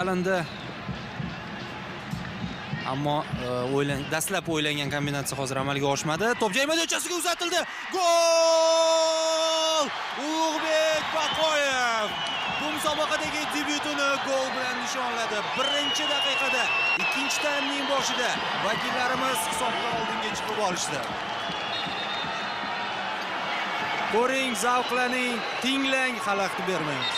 Alindi. Ammo dastlab o'ylangan kombinatsiya hozir amalga oshmadi. To'p joy maydonchasiga uzatildi. Gol! Ulug'bek Baqoyev bu musobaqadagi debyutini gol bilan nishonladi. 1-daqiqada, 2-taymning boshida vakillarimiz hisobda oldinga chiqib olishdi. Ko'ring, zavqlaning, tinglang, xalaqit bermaymiz.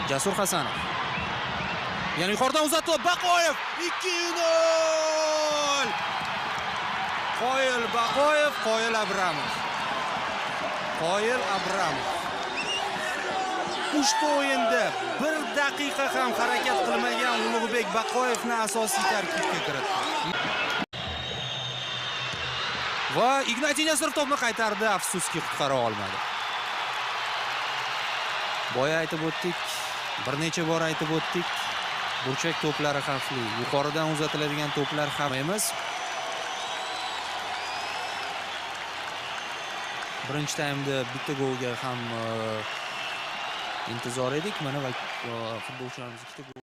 Jasur Hasanov. Yana yuqoridan uzatdi. Baqoyev 2-0. Qoyil Baqoyev, Qoyil Abramov. Qoyil Abramov. Ushbu o'yinda 1 daqiqa ham harakat qilmagan Ulug'bek Baqoyevni asosiy tarkibga kiritdi. Va Ignatiy Nasirov to'pni qaytardi, afsuski qutqara olmadi. Boya aytib o'tdik, bir necha bor aytib o'tdik. Burchak to'plari xavfli. Yuqoridan uzatiladigan to'plar ham emas. Birinchi taymda bitta golga ham intizor edik. Mana futbolchilarimiz ikkita gol